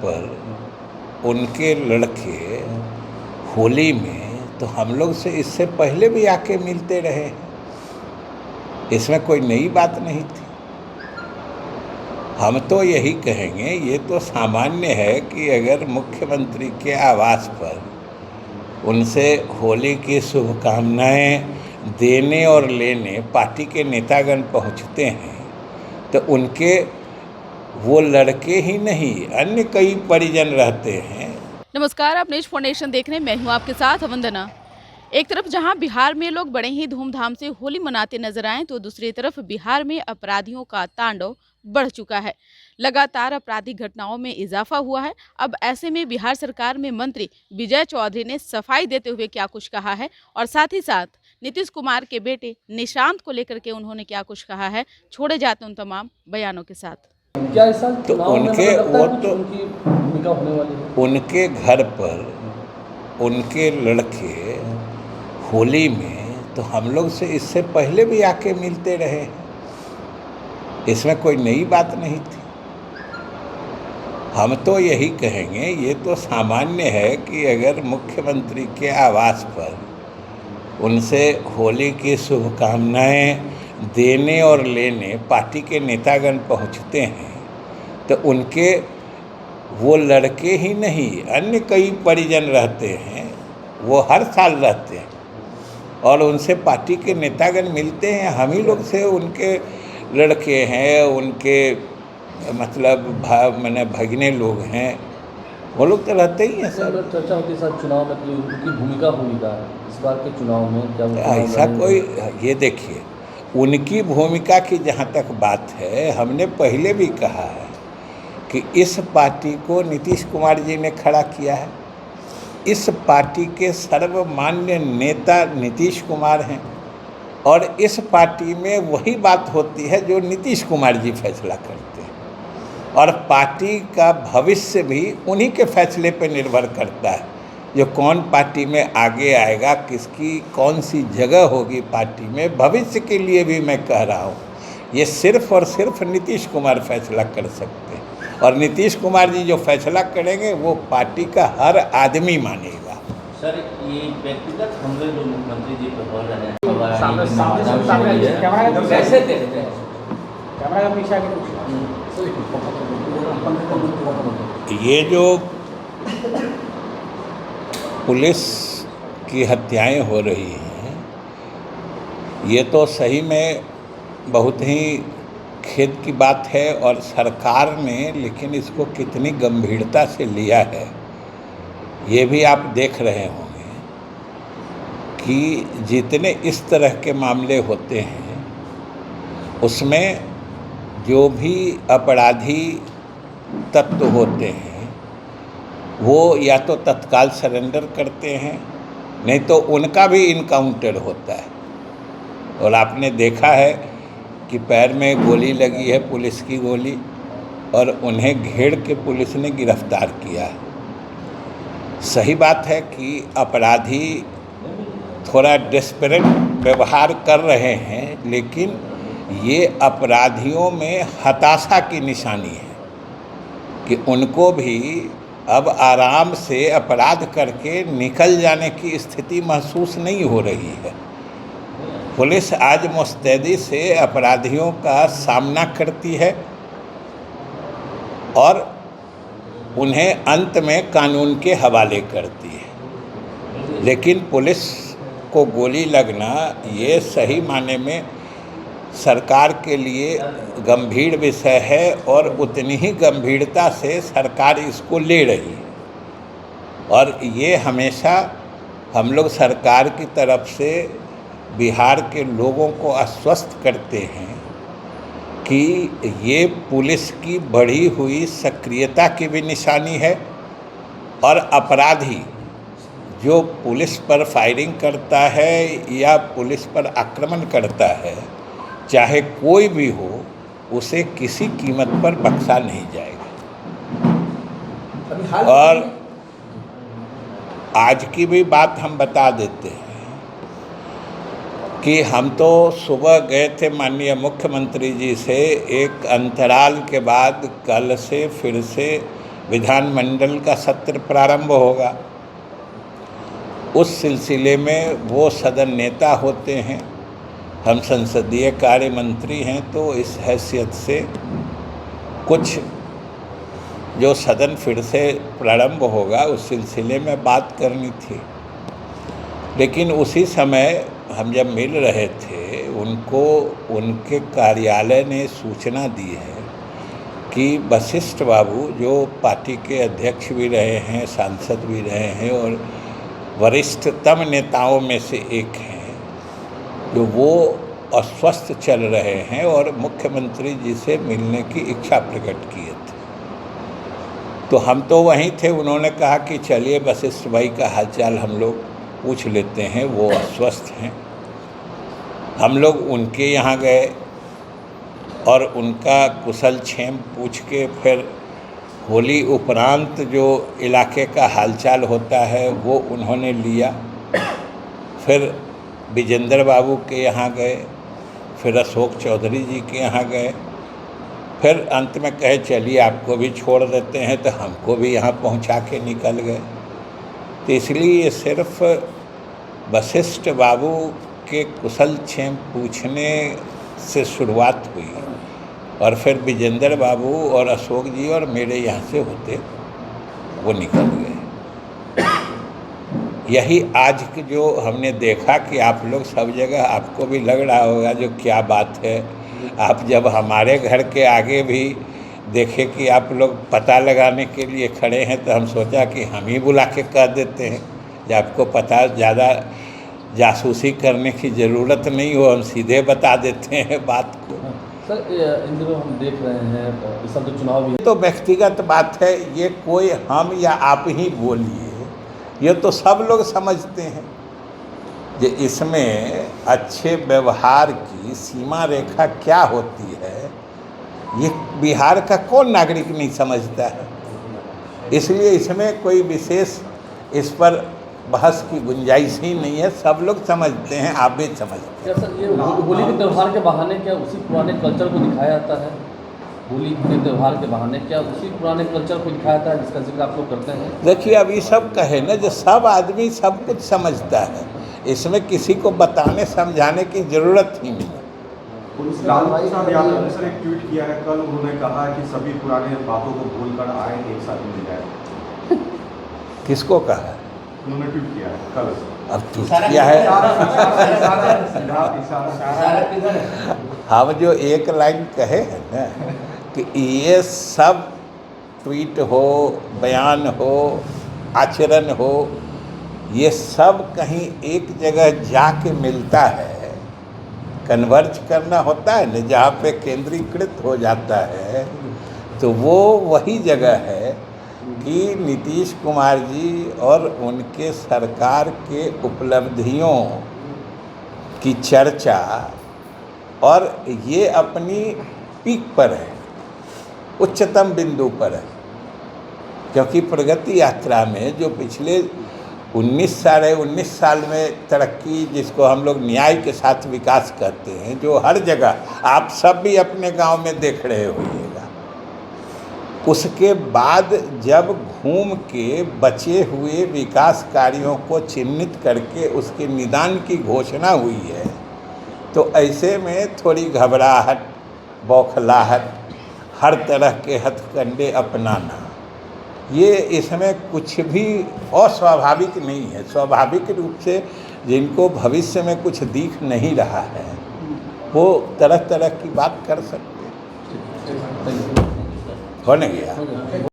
पर उनके लड़के होली में तो हम लोग से इससे पहले भी आके मिलते रहे, इसमें कोई नई बात नहीं थी। हम तो यही कहेंगे, ये तो सामान्य है कि अगर मुख्यमंत्री के आवास पर उनसे होली की शुभकामनाएं देने और लेने पार्टी के नेतागण पहुंचते हैं तो उनके वो लड़के ही नहीं अन्य कई परिजन रहते हैं। नमस्कार, आप नेश फाउंडेशन देख रहे हैं। मैं हूं आपके साथ वंदना। एक तरफ जहां बिहार में लोग बड़े ही धूमधाम से होली मनाते नजर आए तो दूसरी तरफ बिहार में अपराधियों का तांडव बढ़ चुका है। लगातार आपराधिक घटनाओं में इजाफा हुआ है। अब ऐसे में बिहार सरकार में मंत्री विजय चौधरी ने सफाई देते हुए क्या कुछ कहा है और साथ ही साथ नीतीश कुमार के बेटे निशांत को लेकर के उन्होंने क्या कुछ कहा है, छोड़े जाते उन तमाम बयानों के साथ। क्या इस साल तो उनके वो तो उनकी भूमिका होने वाली है? उनके घर पर उनके लड़के होली में तो हम लोग से इससे पहले भी आके मिलते रहे, इसमें कोई नई बात नहीं थी। हम तो यही कहेंगे, ये तो सामान्य है कि अगर मुख्यमंत्री के आवास पर उनसे होली की शुभकामनाएं देने और लेने पार्टी के नेतागण पहुंचते हैं तो उनके वो लड़के ही नहीं अन्य कई परिजन रहते हैं, वो हर साल रहते हैं और उनसे पार्टी के नेतागण मिलते हैं। हम ही लोग से उनके लड़के हैं, उनके मतलब मैंने भगिने लोग हैं, वो लोग तो रहते ही हैं सर। चर्चा होती है सर चुनाव में कि उनकी भूमिका होगा इस बार के चुनाव में, क्या ऐसा कोई, ये देखिए उनकी भूमिका की जहाँ तक बात है, हमने पहले भी कहा है कि इस पार्टी को नीतीश कुमार जी ने खड़ा किया है। इस पार्टी के सर्वमान्य नेता नीतीश कुमार हैं और इस पार्टी में वही बात होती है जो नीतीश कुमार जी फैसला करते हैं और पार्टी का भविष्य भी उन्हीं के फैसले पर निर्भर करता है, जो कौन पार्टी में आगे आएगा, किसकी कौन सी जगह होगी पार्टी में। भविष्य के लिए भी मैं कह रहा हूँ, ये सिर्फ और सिर्फ नीतीश कुमार फैसला कर सकते हैं और नीतीश कुमार जी जो फैसला करेंगे वो पार्टी का हर आदमी मानेगा। सर, ये व्यक्तिगत हमले जो मुख्यमंत्री जी पे हो रहे हैं, कैसे देखते हैं? ये जो पुलिस की हत्याएं हो रही हैं, ये तो सही में बहुत ही खेद की बात है और सरकार ने लेकिन इसको कितनी गंभीरता से लिया है ये भी आप देख रहे होंगे कि जितने इस तरह के मामले होते हैं उसमें जो भी अपराधी तत्व होते हैं वो या तो तत्काल सरेंडर करते हैं, नहीं तो उनका भी इनकाउंटर होता है। और आपने देखा है कि पैर में गोली लगी है, पुलिस की गोली, और उन्हें घेर के पुलिस ने गिरफ्तार किया है। सही बात है कि अपराधी थोड़ा डेस्परेट व्यवहार कर रहे हैं, लेकिन ये अपराधियों में हताशा की निशानी है कि उनको भी अब आराम से अपराध करके निकल जाने की स्थिति महसूस नहीं हो रही है। पुलिस आज मुस्तैदी से अपराधियों का सामना करती है और उन्हें अंत में कानून के हवाले करती है। लेकिन पुलिस को गोली लगना ये सही माने में सरकार के लिए गंभीर विषय है और उतनी ही गंभीरता से सरकार इसको ले रही है। और ये हमेशा हम लोग सरकार की तरफ से बिहार के लोगों को आश्वस्त करते हैं कि ये पुलिस की बढ़ी हुई सक्रियता की भी निशानी है और अपराधी जो पुलिस पर फायरिंग करता है या पुलिस पर आक्रमण करता है, चाहे कोई भी हो, उसे किसी कीमत पर बख्शा नहीं जाएगा। और आज की भी बात हम बता देते हैं कि हम तो सुबह गए थे माननीय मुख्यमंत्री जी से, एक अंतराल के बाद कल से फिर से विधानमंडल का सत्र प्रारंभ होगा। उस सिलसिले में वो सदन नेता होते हैं, हम संसदीय कार्य मंत्री हैं, तो इस हैसियत से कुछ जो सदन फिर से प्रारंभ होगा उस सिलसिले में बात करनी थी। लेकिन उसी समय हम जब मिल रहे थे, उनको उनके कार्यालय ने सूचना दी है कि वशिष्ठ बाबू, जो पार्टी के अध्यक्ष भी रहे हैं, सांसद भी रहे हैं और वरिष्ठतम नेताओं में से एक हैं, जो वो अस्वस्थ चल रहे हैं और मुख्यमंत्री जी से मिलने की इच्छा प्रकट किए थे। तो हम तो वहीं थे, उन्होंने कहा कि चलिए वशिष्ठ भाई का हालचाल हम लोग पूछ लेते हैं, वो अस्वस्थ हैं। हम लोग उनके यहाँ गए और उनका कुशल क्षेम पूछ के फिर होली उपरांत जो इलाके का हालचाल होता है वो उन्होंने लिया। फिर विजेंद्र बाबू के यहाँ गए, फिर अशोक चौधरी जी के यहाँ गए, फिर अंत में कहे चलिए आपको भी छोड़ देते हैं, तो हमको भी यहाँ पहुँचा के निकल गए। तो इसलिए ये सिर्फ वशिष्ठ बाबू के कुशल क्षेम पूछने से शुरुआत हुई और फिर विजेंद्र बाबू और अशोक जी और मेरे यहाँ से होते वो निकल गए। यही आज की जो हमने देखा कि आप लोग सब जगह, आपको भी लग रहा होगा जो क्या बात है। आप जब हमारे घर के आगे भी देखे कि आप लोग पता लगाने के लिए खड़े हैं, तो हम सोचा कि हम ही बुला के कह देते हैं, जब आपको पता, ज़्यादा जासूसी करने की ज़रूरत नहीं हो, हम सीधे बता देते हैं बात को। सर, इन दिनों हम देख रहे हैं इस सब चुनाव भी तो व्यक्तिगत बात है, ये कोई हम या आप ही बोलिए, ये तो सब लोग समझते हैं कि इसमें अच्छे व्यवहार की सीमा रेखा क्या होती है, ये बिहार का कौन नागरिक नहीं समझता है। इसलिए इसमें कोई विशेष इस पर बहस की गुंजाइश ही नहीं है, सब लोग समझते हैं, आप भी समझते हैं। क्या सर, ये होली के त्यौहार के बहाने क्या उसी पुराने कल्चर को दिखाया जाता है? होली के त्यौहार के बहाने क्या उसी पुराने कल्चर को दिखाया जाता है जिसका जिक्र आप लोग करते हैं? देखिए, अब ये सब कहे ना, जो सब आदमी सब कुछ समझता है, इसमें किसी को बताने समझाने की ज़रूरत ही नहीं है। लालू प्रसाद यादव ने सर एक ट्वीट किया है कल, उन्होंने कहा है कि सभी पुराने बातों को भूलकर आए, एक साथ मिल जाए। किसको कहा? उन्होंने ट्वीट किया है कल। अब ट्वीट किया है, हम जो एक लाइन कहे हैं ना कि ये सब ट्वीट हो, बयान हो, आचरण हो, ये सब कहीं एक जगह जाके मिलता है, कन्वर्ज करना होता है न, जहाँ पे केंद्रीकृत हो जाता है, तो वो वही जगह है कि नीतीश कुमार जी और उनके सरकार के उपलब्धियों की चर्चा, और ये अपनी पीक पर है, उच्चतम बिंदु पर है। क्योंकि प्रगति यात्रा में जो पिछले 19 साल में तरक्की, जिसको हम लोग न्याय के साथ विकास करते हैं, जो हर जगह आप सब भी अपने गांव में देख रहे होइएगा, उसके बाद जब घूम के बचे हुए विकास कार्यों को चिन्हित करके उसके निदान की घोषणा हुई है, तो ऐसे में थोड़ी घबराहट, बौखलाहट, हर तरह के हथकंडे अपनाना, ये इसमें कुछ भी अस्वाभाविक नहीं है। स्वाभाविक रूप से जिनको भविष्य में कुछ दिख नहीं रहा है, वो तरह तरह की बात कर सकते हैं। हो नहीं गया।